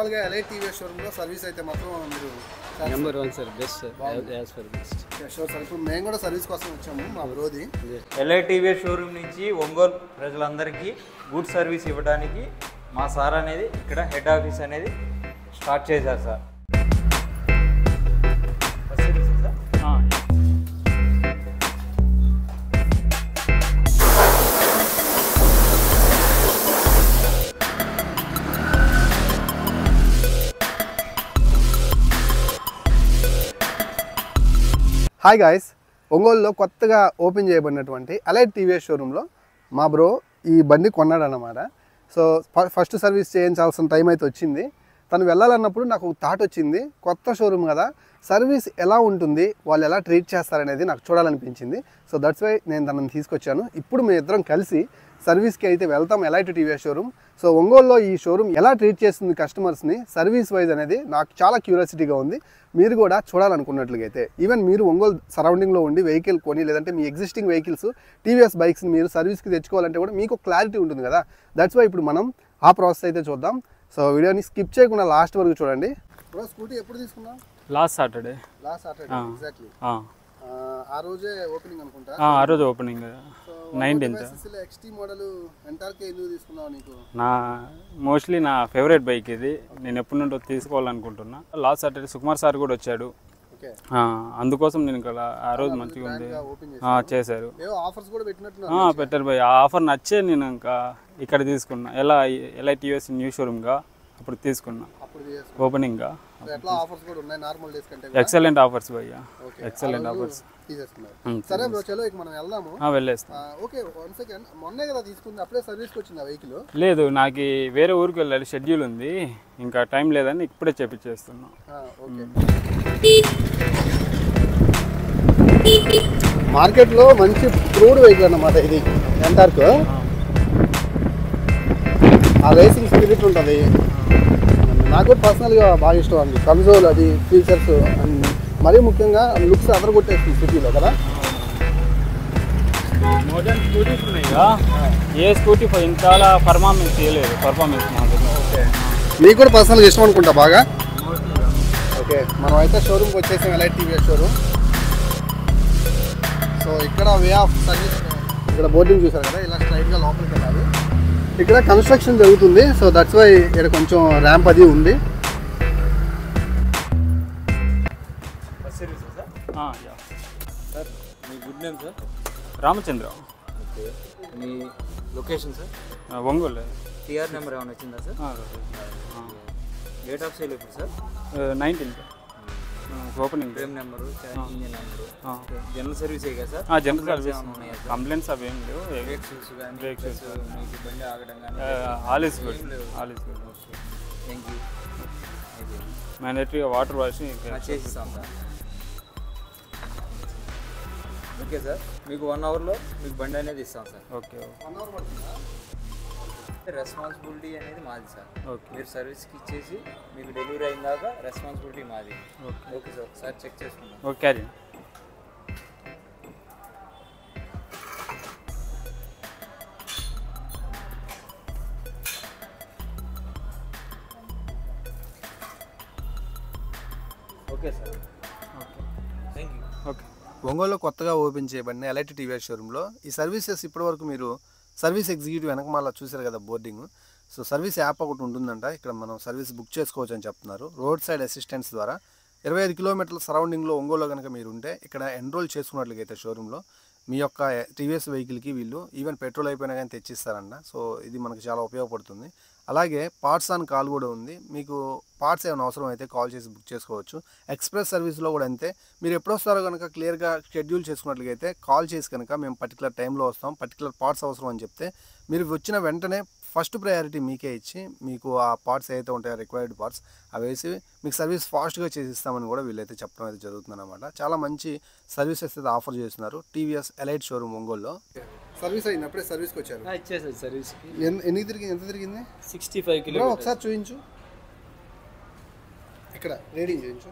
ఓవరాల్గా elite TVS షోరూంలో service అయితే మాత్రం మీరు number 1 sir, best sir, as far best. Sure sir. ఇప్పుడు మేము కూడా సర్వీస్ కోసం వచ్చాము మా బ్రోది. ఎలైట్ టీవీఎస్ షోరూమ్ నుంచి ఒంగోలు ప్రజలందరికీ గుడ్ సర్వీస్ ఇవ్వడానికి మా సార్ అనేది ఇక్కడ హెడ్ ఆఫీస్ అనేది స్టార్ట్ చేశారు సార్. హాయ్ గాయ్స్, ఒంగోలులో కొత్తగా ఓపెన్ చేయబడినటువంటి ఎలైట్ టీవీఎస్ షోరూంలో మా బ్రో ఈ బండి కొన్నాడు అన్నమాట. సో ఫస్ట్ సర్వీస్ చేయించాల్సిన టైం అయితే వచ్చింది. తను వెళ్ళాలన్నప్పుడు నాకు థాట్ వచ్చింది, కొత్త షోరూమ్ కదా, సర్వీస్ ఎలా ఉంటుంది, వాళ్ళు ఎలా ట్రీట్ చేస్తారనేది నాకు చూడాలనిపించింది. సో దట్స్ వై నేను తనని తీసుకొచ్చాను. ఇప్పుడు మేము ఇద్దరం కలిసి సర్వీస్కి అయితే వెళ్తాం ఎలైట్ టీవీఎస్ షోరూమ్. సో ఒంగోలులో ఈ షోరూమ్ ఎలా ట్రీట్ చేస్తుంది కస్టమర్స్ని సర్వీస్ వైజ్ అనేది నాకు చాలా క్యూరియాసిటీగా ఉంది. మీరు కూడా చూడాలనుకున్నట్లుగా అయితే ఈవెన్ మీరు ఒంగోలు సరౌండింగ్లో ఉండి వెహికల్ కొని లేదంటే మీ ఎగ్జిస్టింగ్ వెహికల్స్ టీవీఎస్ బైక్స్ని మీరు సర్వీస్కి తెచ్చుకోవాలంటే కూడా మీకు క్లారిటీ ఉంటుంది కదా. దట్స్ వై ఇప్పుడు మనం ఆ ప్రాసెస్ అయితే చూద్దాం. సో వీడియోని స్కిప్ చేయకుండా లాస్ట్ వరకు చూడండి. బ్రో స్కూటీ ఎప్పుడు తీసుకున్నాం? లాస్ట్ సాటర్డే ఎగ్జాక్ట్లీ ఆ రోజే ఓపెనింగ్ అనుకుంటా. ఆ రోజు ఓపెనింగ్ 19th. XT మోడల్ ఎంటార్కే ఎందుకు తీసుకున్నావు? నీకు మోస్ట్లీ నా ఫేవరెట్ బైక్ ఇది, నేను ఎప్పటి నుండో తీసుకోవాలనుకుంటున్నా. లాస్ట్ సాటర్డే సుకుమార్ సార్ కూడా వచ్చాడు, అందుకోసం నేను ఇక్కడ ఆ రోజు మంచిగా ఉంది చేశారు. పెట్టారు బై. ఆ ఆఫర్ నచ్చే నేను ఇంకా ఇక్కడ తీసుకున్నా. ఎలా టీవీఎస్ న్యూ షోరూమ్గా అప్పుడు తీసుకున్నా ఓపెనింగ్గా. ఎక్సలెంట్ ఆఫర్స్ భయ్యా, ఎక్సలెంట్ ఆఫర్స్. సరే బ్రో, చలో ఇక మనం వెళ్దాము. వెళ్ళేస్తాం. Okay, 1 second. మొన్నే కదా తీసుకుంది, అప్పుడే సర్వీస్కి వచ్చింది ఆ వెహికల్? లేదు, నాకు వేరే ఊరికి వెళ్ళాలి, షెడ్యూల్ ఉంది, ఇంకా టైం లేదని ఇప్పుడే చేపించేస్తున్నా. మార్కెట్లో మంచి ప్రూడ్ వెహికల్ అన్నమాట ఇది ఎంటార్క్. ఆ రేసింగ్ స్పిరిట్ ఉంటుంది. నాకు కూడా పర్సనల్గా బాగా ఇష్టం అండి. కన్సోల్ అది ఫీచర్స్ అండ్ మరీ ముఖ్యంగా లుక్స్ అదరగొట్టేస్తుంది సిటీలో కదా. మోడర్న్ స్కూటీస్ ఉన్నాయి, ఏ స్కూటీ ఇంత పర్ఫార్మెన్స్ చేయలేదు. పర్ఫార్మెన్స్ ఓకే, మీకు కూడా పర్సనల్గా ఇష్టం అనుకుంటా బాగా. ఓకే, మనం అయితే షోరూమ్కి వచ్చేసాం, ఎలైట్ టీవీఎస్ షోరూమ్. సో ఇక్కడ వే ఆఫ్ సర్వీస్, ఇక్కడ బోర్డింగ్ చూసారు కదా, ఇలా స్ట్రైట్గా లోపలికి వెళ్ళాలి. ఇక్కడ కన్స్ట్రక్షన్ జరుగుతుంది, సో దట్స్ వై ఇక్కడ కొంచెం ర్యాంప్ అది ఉంది. సార్ మీ good name sir? Ramachandra. Okay, మీ location sir? Ongole. TR number ఏమైనా వచ్చిందా సార్? డేట్ ఆఫ్ సేల్ ఎప్పుడు sir? 19th opening. Frame number, engine number, general service కదా సార్? General service. కంప్లైంట్స్ అవేం లేవు. బ్రేక్స్ మీకు బండి ఆగడం కానీ all is good. Thank you. మ్యాండేటరీగా వాటర్ వాషింగ్ చేసిస్తాం సార్. ఓకే సార్, మీకు 1 అవర్లో మీకు బండి అనేది ఇస్తాం సార్. ఓకే, రెస్పాన్సిబిలిటీ అనేది మాది సార్. ఓకే, మీరు సర్వీస్కి ఇచ్చేసి మీకు డెలివరీ అయినాక రెస్పాన్సిబిలిటీ మాది. ఓకే సార్, ఒకసారి చెక్ చేసుకుందాం. Okay. Okay sir, thank you. Okay. ఒంగోలులో కొత్తగా ఓపెన్ చేయబడిన ఎలైట్ టీవీఎస్ షోరూంలో ఈ సర్వీసెస్ ఇప్పటివరకు మీరు సర్వీస్ ఎగ్జిక్యూటివ్ వెనకమాల చూసారు కదా బోర్డింగ్. సో సర్వీస్ యాప్ ఒకటి ఉంటుందంట, ఇక్కడ మనం సర్వీస్ బుక్ చేసుకోవచ్చు అని చెప్తున్నారు. రోడ్ సైడ్ అసిస్టెంట్స్ ద్వారా 25 కిలోమీటర్ల సరౌండింగ్లో ఒంగోలులో కనుక మీరు ఉంటే ఇక్కడ ఎన్రోల్ చేసుకున్నట్లయితే షోరూంలో మీ యొక్క టీవీఎస్ వెహికల్కి వీళ్ళు ఈవెన్ పెట్రోల్ అయిపోయినా కానీ తెచ్చిస్తారంట. సో ఇది మనకు చాలా ఉపయోగపడుతుంది. అలాగే పార్ట్స్ ఆన్ కాల్ కూడా ఉంది, మీకు పార్ట్స్ ఏమైనా అవసరం అయితే కాల్ చేసి బుక్ చేసుకోవచ్చు. ఎక్స్ప్రెస్ సర్వీస్లో కూడా అంతే, మీరు ఎప్పుడు వస్తారో కనుక క్లియర్గా షెడ్యూల్ చేసుకున్నట్లయితే కాల్ చేసి కనుక మేము పర్టికులర్ టైంలో వస్తాం, పర్టికులర్ పార్ట్స్ అవసరం అని చెప్తే మీరు వచ్చిన వెంటనే ఫస్ట్ ప్రయారిటీ మీకే ఇచ్చి మీకు ఆ పార్ట్స్ ఏదైతే ఉంటాయో రిక్వైర్డ్ పార్ట్స్ అవి వేసి మీకు సర్వీస్ ఫాస్ట్గా చేసిస్తామని కూడా వీళ్ళైతే చెప్పడం అయితే జరుగుతుంది అనమాట. చాలా మంచి సర్వీసెస్ అయితే ఆఫర్ చేస్తున్నారు టీవీఎస్ ఎలైట్ షోరూమ్ ఒంగోలులో. సర్వీస్ అయింది, అప్పుడే సర్వీస్కి వచ్చారు. ఇచ్చేసారు సర్వీస్కి. ఎంత తిరిగింది? 65 కిలోమీటర్స్. ఒకసారి చూపించు, ఇక్కడ రీడింగ్ చేయించు.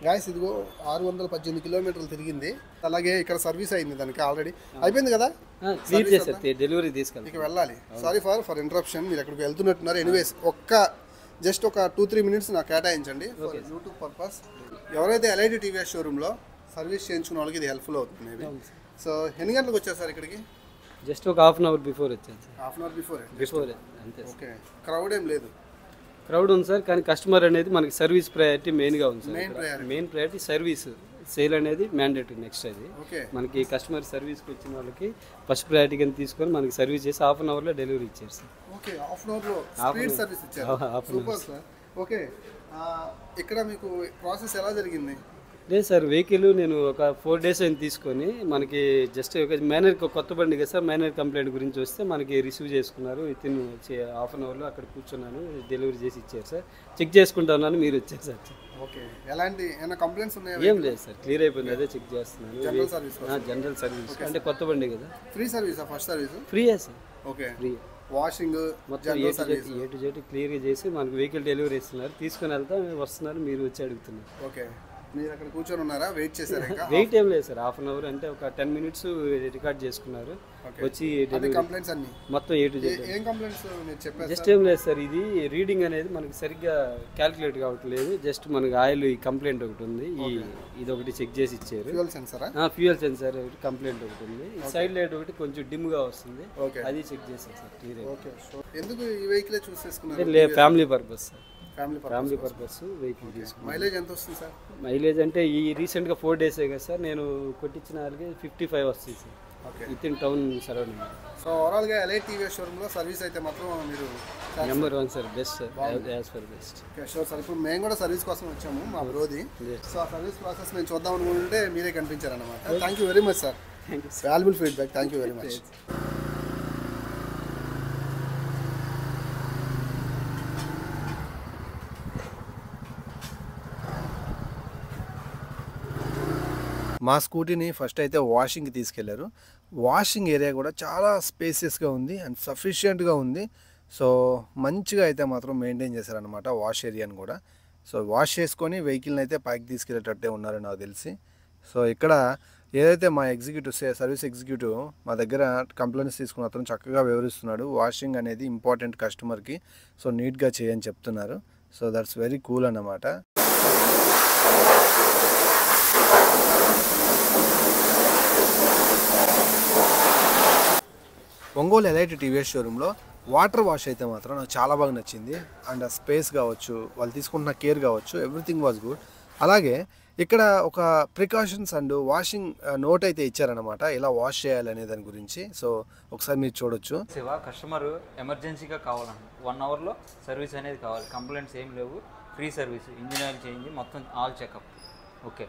గాయస్ ఇదిగో 618 కిలోమీటర్లు తిరిగింది. అలాగే ఇక్కడ సర్వీస్ అయింది, దానికి ఆల్రెడీ అయిపోయింది కదా, డెలివరీ తీసుకెళ్ళి ఇక వెళ్ళాలి. సారీ ఫర్ ఇంటరప్షన్, మీరు ఎక్కడికి వెళ్తున్నట్టున్నారు. ఎనీవేస్ ఒక్క జస్ట్ ఒక 2-3 మినిట్స్ నాకు కేటాయించండి ఫర్ యూట్యూబ్ పర్పస్. ఎవరైతే ఎల్ఐడి టీవీఎస్ షోరూంలో సర్వీస్ చేయించుకున్న వాళ్ళకి ఇది హెల్ప్ఫుల్ అవుతుంది మేబీ. సో ఎన్ని గంటలకు వచ్చారు సార్ ఇక్కడికి? జస్ట్ ఒక హాఫ్ అన్ అవర్ బిఫోర్ వచ్చాను sir. Half an hour before అంతే. ఓకే, క్రౌడ్ ఏం లేదు? క్రౌడ్ ఉంది సార్, కానీ కస్టమర్ అనేది మనకి సర్వీస్ ప్రయారిటీ మెయిన్గా ఉంది sir. Main priority service, sale అనేది మ్యాండేటరీ. నెక్స్ట్ అది మనకి కస్టమర్ సర్వీస్కి వచ్చిన వాళ్ళకి ఫస్ట్ ప్రయారిటీ కింద తీసుకొని మనకి సర్వీస్ చేసి హాఫ్ అన్ అవర్లో డెలివరీ ఇచ్చారు సార్. ఓకే, హాఫ్ అన్ అవర్లో స్పీడ్ సర్వీస్ ఇచ్చారు. Super sir. ఓకే, ఇక్కడ మీకు ప్రాసెస్ ఎలా జరిగింది? లేదు సార్, వెహికల్ నేను ఒక 4 days అయిన తీసుకొని మనకి జస్ట్ ఒక మేనేజర్, కొత్త బండి కదా సార్, మేనేజర్ కంప్లైంట్ గురించి వస్తే మనకి రిసీవ్ చేసుకున్నారు. వితిన్ హాఫ్ అన్ అవర్లో అక్కడ కూర్చున్నాను, డెలివరీ చేసి ఇచ్చారు సార్. చెక్ చేసుకుంటా ఉన్నాను, మీరు వచ్చారు సార్. ఓకే, ఎలాంటి ఏమైనా కంప్లైంట్స్ ఉన్నాయా? ఏం లేదు సార్, క్లియర్ అయిపోయింది. అదే చెక్ చేస్తున్నాను. జనరల్ సర్వీస్ అంటే కొత్త బండి కదా. ఫ్రీ సర్వీసా? ఫస్ట్ సర్వీస్ ఫ్రీయే సార్. Okay, free. వాషింగ్ మొత్తం ఏ టు జెడ్ క్లియర్గా చేసి మనకి వెహికల్ డెలివరీ ఇస్తున్నారు. తీసుకుని వెళ్తా వస్తున్నారు, మీరు వచ్చి అడుగుతున్నారు. ఓకే, మీరు అక్కడ కూర్చొని ఉన్నారా? వెయిట్ చేశారా? ఇంకా వెయిట్ ఏం లేదు సార్, హాఫ్ అన్ అవర్ అంటే ఒక 10 minutes రికార్డ్ చేసుకున్నారు. వచ్చి కంప్లైంట్స్ అన్ని మొత్తం ఏ టు జెడ్. ఏం కంప్లైంట్స్ మీరు చెప్పారు? జస్ట్ ఏం లేదు సార్, ఇది రీడింగ్ అనేది మనకి సరిగ్గా క్యాలిక్యులేట్ కావట్లేదు. జస్ట్ మనకి ఆయిల్ ఈ కంప్లైంట్ ఒకటి ఉంది, ఇది ఒకటి చెక్ చేసి ఇచ్చారు. ఫ్యూయల్ సెన్సరా? ఫ్యూయల్ సెన్సర్ ఒకటి కంప్లైంట్ ఒకటి ఉంది. ఈ సైడ్ లైట్ ఒకటి కొంచెం డిమ్ గా వస్తుంది, అది చెక్ చేసాం సార్. క్లియర్. ఓకే, ఎందుకు ఈ వెహికల్ చూస్ చేసుకున్నారు? Family purpose sir. Family purpose vehicle తీసుకున్నాను. మైలేజ్ ఎంత వస్తుంది సార్? మైలేజ్ అంటే ఈ రీసెంట్గా 4 days కదా సార్, నేను కొట్టించిన వాళ్ళకి 55 వస్తుంది sir. Okay, within town surrounding. So ఓవరాల్గా ఎల్ఐడి టీవీఎస్ షోరూంలో సర్వీస్ అయితే మాత్రం మీరు number 1 sir, best sir, as far best. Okay, sure sir. ఇప్పుడు మేము కూడా సర్వీస్ కోసం వచ్చాము, మా బ్రోది. సో ఆ సర్వీస్ ప్రాసెస్ మేము చూద్దాం అనుకుంటే మీరే కనిపించారన్నమాట. Thank you very much sir. Thank you. Valuable feedback. Thank you very much. మా స్కూటీని ఫస్ట్ అయితే వాషింగ్కి తీసుకెళ్లారు. వాషింగ్ ఏరియా కూడా చాలా స్పేసియస్గా ఉంది అండ్ సఫిషియెంట్గా ఉంది. సో మంచిగా అయితే మాత్రం మెయింటైన్ చేశారనమాట వాష్ ఏరియాని కూడా. సో వాష్ చేసుకొని వెహికల్ని అయితే పైకి తీసుకెళ్ళేటట్టే ఉన్నారు నాకు తెలిసి. సో ఇక్కడ ఏదైతే మా ఎగ్జిక్యూటివ్ సర్వీస్ ఎగ్జిక్యూటివ్ మా దగ్గర కంప్లైంట్స్ తీసుకున్న అతను చక్కగా వివరిస్తున్నాడు. వాషింగ్ అనేది ఇంపార్టెంట్ కస్టమర్కి, సో నీట్గా చేయని చెప్తున్నారు. సో దట్స్ వెరీ కూల్ అన్నమాట. ఒంగోలు ఎల్ఐడి టీవీఎస్ షోరూంలో వాటర్ వాష్ అయితే మాత్రం నాకు చాలా బాగా నచ్చింది. అండ్ ఆ స్పేస్ కావచ్చు, వాళ్ళు తీసుకుంటున్న కేర్ కావచ్చు, ఎవ్రీథింగ్ వాజ్ గుడ్. అలాగే ఇక్కడ ఒక ప్రికాషన్స్ అండ్ వాషింగ్ నోట్ అయితే ఇచ్చారనమాట, ఇలా వాష్ చేయాలనే దాని గురించి. సో ఒకసారి మీరు చూడొచ్చు. కస్టమర్ ఎమర్జెన్సీగా కావాలండి, 1 hourలో సర్వీస్ అనేది కావాలి. కంప్లైంట్స్ ఏం లేవు, free service, engine oil change, మొత్తం all checkup. Okay,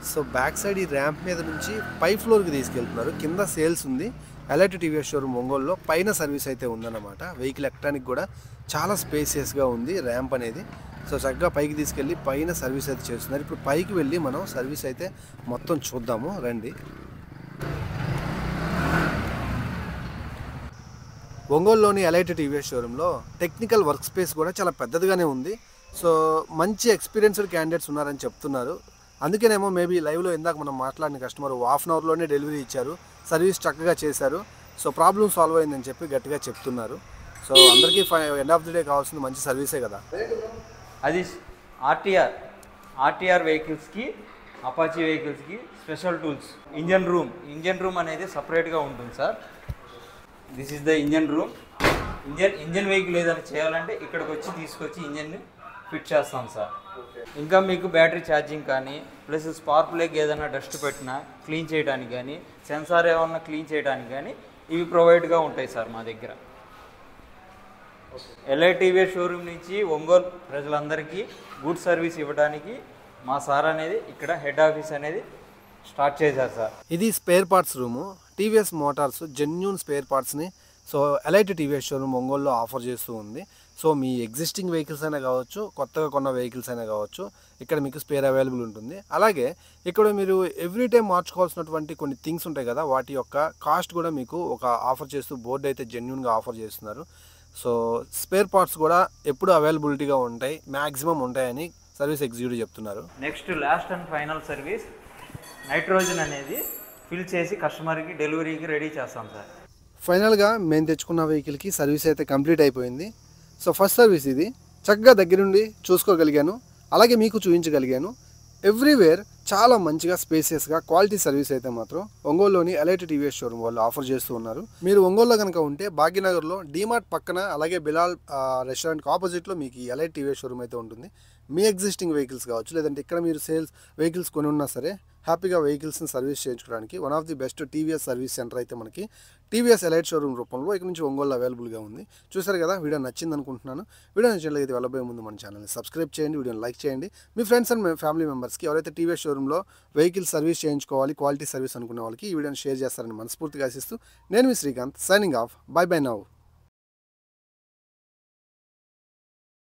so back side ఈ ర్యాంప్ మీద నుంచి పై ఫ్లోర్కి తీసుకెళ్తున్నారు. కింద సేల్స్ ఉంది. ఎల్ఐడి టీవీఎస్ షోరూమ్ ఒంగోలులో పైన సర్వీస్ అయితే ఉందన్నమాట. వెహికల్ ఎక్కడానికి కూడా చాలా స్పేసియస్గా ఉంది ర్యాంప్ అనేది. సో చక్కగా పైకి తీసుకెళ్ళి పైన సర్వీస్ అయితే చేస్తున్నారు. ఇప్పుడు పైకి వెళ్ళి మనం సర్వీస్ అయితే మొత్తం చూద్దాము రండి. ఒంగోలులోని ఎల్ఐడి టీవీఎస్ షోరూంలో టెక్నికల్ వర్క్ స్పేస్ కూడా చాలా పెద్దదిగానే ఉంది. సో మంచి ఎక్స్పీరియన్స్డ్ క్యాండిడేట్స్ ఉన్నారని చెప్తున్నారు. అందుకేనేమో మేబీ లైవ్లో ఇందాక మనం మాట్లాడిన కస్టమర్ హాఫ్ అన్ అవర్లోనే డెలివరీ ఇచ్చారు, సర్వీస్ చక్కగా చేశారు. సో ప్రాబ్లం సాల్వ్ అయిందని చెప్పి గట్టిగా చెప్తున్నారు. సో అందరికీ ఎండ్ ఆఫ్ ది డే కావాల్సింది మంచి సర్వీసే కదా. అది ఆర్టీఆర్ వెహికల్స్కి, అపాచీ వెహికల్స్కి స్పెషల్ టూల్స్. ఇంజన్ రూమ్ అనేది సపరేట్గా ఉంటుంది sir. This is the engine room. Engine vehicle ఏదైనా చేయాలంటే ఇక్కడికి వచ్చి తీసుకొచ్చి ఇంజన్ని ఫిట్ చేస్తాం సార్. ఇంకా మీకు బ్యాటరీ ఛార్జింగ్ కానీ, ప్లస్ స్పార్క్ ప్లగ్ ఏదైనా డస్ట్ పెట్టినా క్లీన్ చేయడానికి కానీ, సెన్సార్ ఏమన్నా క్లీన్ చేయడానికి కానీ ఇవి ప్రొవైడ్గా ఉంటాయి సార్ మా దగ్గర. ఎల్ఐడి టీవీఎస్ షోరూమ్ నుంచి ఒంగోలు ప్రజలందరికీ గుడ్ సర్వీస్ ఇవ్వడానికి మా సార్ అనేది ఇక్కడ హెడ్ ఆఫీస్ అనేది స్టార్ట్ చేశారు సార్. ఇది spare parts room. TVS motors genuine spare పార్ట్స్ని సో ఎల్ఐడి టీవీఎస్ షోరూమ్ ఒంగోలులో ఆఫర్ చేస్తూ ఉంది. సో మీ ఎగ్జిస్టింగ్ వెహికల్స్ అయినా కావచ్చు, కొత్తగా కొన్న వెహికల్స్ అయినా కావచ్చు, ఇక్కడ మీకు స్పేర్ అవైలబుల్ ఉంటుంది. అలాగే ఇక్కడ మీరు ఎవ్రీ టైం మార్చుకోవాల్సినటువంటి కొన్ని థింగ్స్ ఉంటాయి కదా, వాటి యొక్క కాస్ట్ కూడా మీకు ఒక ఆఫర్ చేస్తూ బోర్డు అయితే జెన్యూన్గా ఆఫర్ చేస్తున్నారు. సో స్పేర్ పార్ట్స్ కూడా ఎప్పుడు అవైలబిలిటీగా ఉంటాయి, మ్యాక్సిమం ఉంటాయని సర్వీస్ ఎగ్జిక్యూటివ్ చెప్తున్నారు. Next last and final service nitrogen అనేది ఫిల్ చేసి కస్టమర్కి డెలివరీకి రెడీ చేస్తాం సార్. ఫైనల్గా మేము తెచ్చుకున్న వెహికల్కి సర్వీస్ అయితే కంప్లీట్ అయిపోయింది. సో ఫస్ట్ సర్వీస్ ఇది. చక్కగా దగ్గరుండి చూసుకోగలిగాను, అలాగే మీకు చూపించగలిగాను. ఎవ్రీవేర్ చాలా మంచిగా స్పేసియస్గా క్వాలిటీ సర్వీస్ అయితే మాత్రం ఒంగోలులోని ఎలైట్ టీవీఎస్ షోరూమ్ వాళ్ళు ఆఫర్ చేస్తూ ఉన్నారు. మీరు ఒంగోలులో కనుక ఉంటే భాగ్యనగర్లో డీమార్ట్ పక్కన అలాగే బిలాల్ రెస్టారెంట్కి ఆపోజిట్లో మీకు ఈ ఎలైట్ టీవీఎస్ షోరూమ్ అయితే ఉంటుంది. మీ ఎగ్జిస్టింగ్ వెహికల్స్ కావచ్చు, లేదంటే ఇక్కడ మీరు సేల్స్ వెహికల్స్ కొని ఉన్నా సరే హ్యాపీగా వెహికల్స్ని సర్వీస్ చేయించుకోవడానికి one of the best TVS service centre అయితే మనకి టీవీఎస్ ఎలైట్ షోరూమ్ రూపంలో ఇక్కడ నుంచి ఒంగోలు అవైలబుల్గా ఉంది. చూసారు కదా, వీడియో నచ్చింది అనుకుంటున్నాను. వీడియో నచ్చినట్లయితే వెళ్ళబోయే ముందు మన ఛానల్ని సబ్స్క్రైబ్ చేయండి, వీడియోని లైక్ చేయండి. మీ ఫ్రెండ్స్ అండ్ ఫ్యామిలీ మెంబర్స్కి ఎవరైతే టీవీఎస్ షోరూంలో వెహికల్ సర్వీస్ చేయించుకోవాలి, క్వాలిటీ సర్వీస్ అనుకునే వాళ్ళకి ఈ వీడియోని షేర్ చేస్తారని మనస్ఫూర్తిగా ఆశిస్తూ నేను మీ Srikanth, signing off. Bye bye now.